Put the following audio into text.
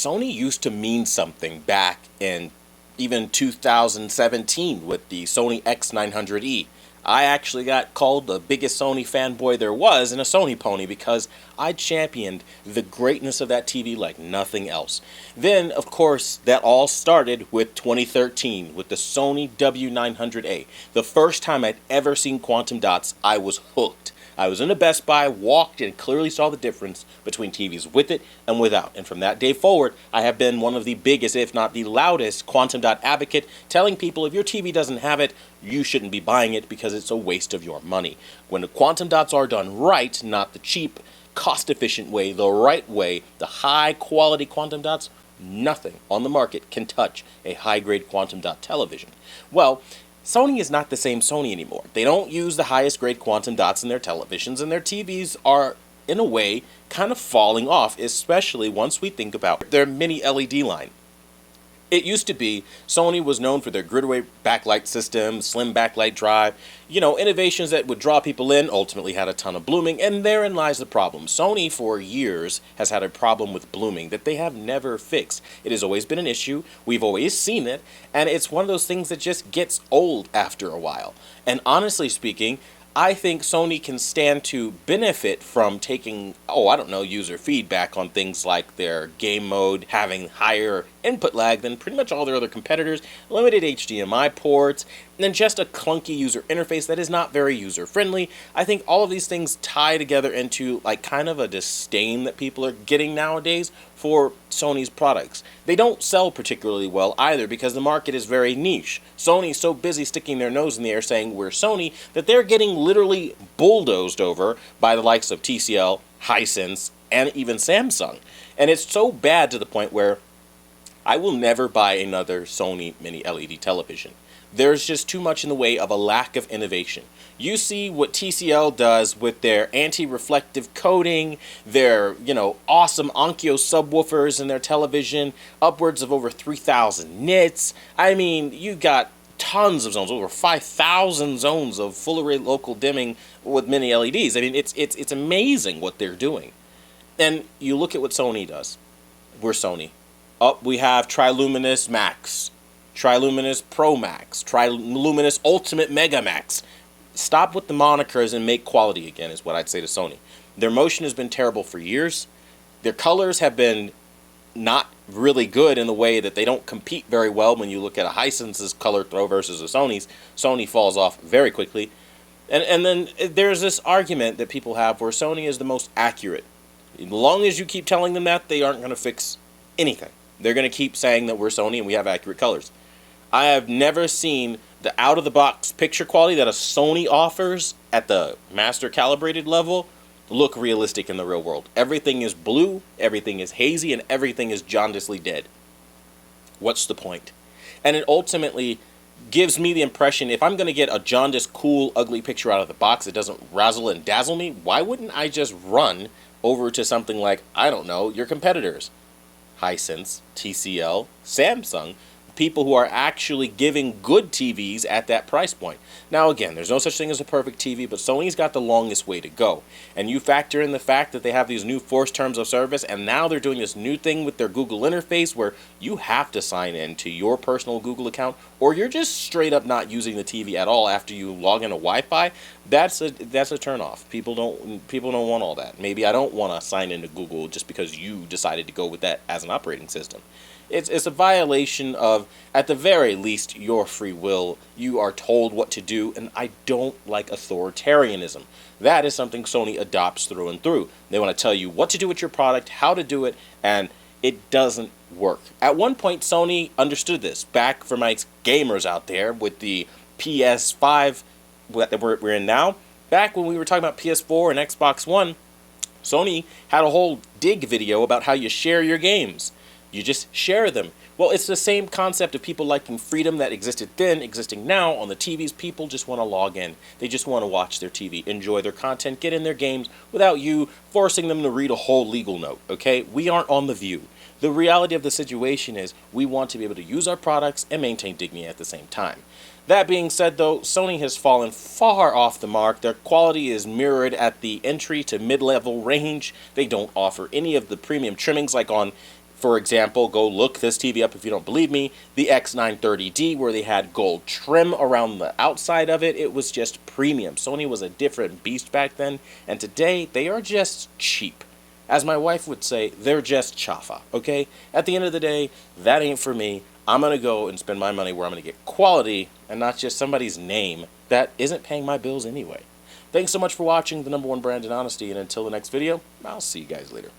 Sony used to mean something back in even 2017 with the Sony X900E. I actually got called the biggest Sony fanboy there was in a Sony pony because I championed the greatness of that TV like nothing else. Then, of course, that all started with 2013 with the Sony W900A. The first time I'd ever seen quantum dots, I was hooked. I was in a Best Buy, walked, and clearly saw the difference between TVs with it and without. And from that day forward, I have been one of the biggest, if not the loudest, quantum dot advocate, telling people if your TV doesn't have it, you shouldn't be buying it because it's a waste of your money. When the quantum dots are done right, not the cheap, cost-efficient way, the right way, the high-quality quantum dots, nothing on the market can touch a high-grade quantum dot television. Well, Sony is not the same Sony anymore. They don't use the highest grade quantum dots in their televisions, and their TVs are, in a way, kind of falling off, especially once we think about their mini LED line. It used to be Sony was known for their grid-away backlight system, slim backlight drive, innovations that would draw people in, ultimately had a ton of blooming, and therein lies the problem. Sony, for years, has had a problem with blooming that they have never fixed. It has always been an issue, we've always seen it, and it's one of those things that just gets old after a while. And honestly speaking, I think Sony can stand to benefit from taking, user feedback on things like their game mode having higher input lag than pretty much all their other competitors, limited HDMI ports, and then just a clunky user interface that is not very user-friendly. I think all of these things tie together into kind of a disdain that people are getting nowadays for Sony's products. They don't sell particularly well either because the market is very niche. Sony's so busy sticking their nose in the air saying we're Sony that they're getting literally bulldozed over by the likes of TCL, Hisense, and even Samsung. And it's so bad to the point where I will never buy another Sony Mini-LED television. There's just too much in the way of a lack of innovation. You see what TCL does with their anti-reflective coating, their, awesome Onkyo subwoofers in their television, upwards of over 3,000 nits. I mean, you got tons of zones, over 5,000 zones of full array local dimming with mini LEDs. I mean, it's amazing what they're doing. And you look at what Sony does. We're Sony. We have Triluminous Max, Triluminous Pro Max, Triluminous Ultimate Mega Max. Stop with the monikers and make quality again is what I'd say to Sony. Their motion has been terrible for years. Their colors have been not really good in the way that they don't compete very well when you look at a Hisense's color throw versus a Sony's. Sony falls off very quickly. And then there's this argument that people have where Sony is the most accurate. As long as you keep telling them that, they aren't going to fix anything. They're going to keep saying that we're Sony and we have accurate colors. I have never seen the out-of-the-box picture quality that a Sony offers at the master calibrated level look realistic in the real world. Everything is blue, everything is hazy, and everything is jaundicely dead. What's the point? And it ultimately gives me the impression if I'm going to get a jaundiced, cool, ugly picture out of the box that doesn't razzle and dazzle me, why wouldn't I just run over to something like, your competitors? Hisense, TCL, Samsung, people who are actually giving good TVs at that price point. Now again, there's no such thing as a perfect TV, but Sony's got the longest way to go. And you factor in the fact that they have these new forced terms of service, and now they're doing this new thing with their Google interface where you have to sign in to your personal Google account, or you're just straight up not using the TV at all after you log into Wi-Fi. That's a turnoff. People don't want all that. Maybe I don't want to sign into Google just because you decided to go with that as an operating system. It's a violation of, at the very least, your free will. You are told what to do, and I don't like authoritarianism. That is something Sony adopts through and through. They want to tell you what to do with your product, how to do it, and it doesn't work. At one point, Sony understood this. Back for my gamers out there with the PS5 that we're in now, back when we were talking about PS4 and Xbox One, Sony had a whole dig video about how you share your games. You just share them. Well, it's the same concept of people liking freedom that existed then, existing now on the TVs. People just want to log in. They just want to watch their TV, enjoy their content, get in their games without you forcing them to read a whole legal note, okay? We aren't on The View. The reality of the situation is we want to be able to use our products and maintain dignity at the same time. That being said, though, Sony has fallen far off the mark. Their quality is mirrored at the entry to mid-level range. They don't offer any of the premium trimmings like on For example, go look this TV up if you don't believe me. The X930D, where they had gold trim around the outside of it, it was just premium. Sony was a different beast back then, and today they are just cheap. As my wife would say, they're just chafa, okay? At the end of the day, that ain't for me. I'm going to go and spend my money where I'm going to get quality and not just somebody's name that isn't paying my bills anyway. Thanks so much for watching the #1 brand in honesty, and until the next video, I'll see you guys later.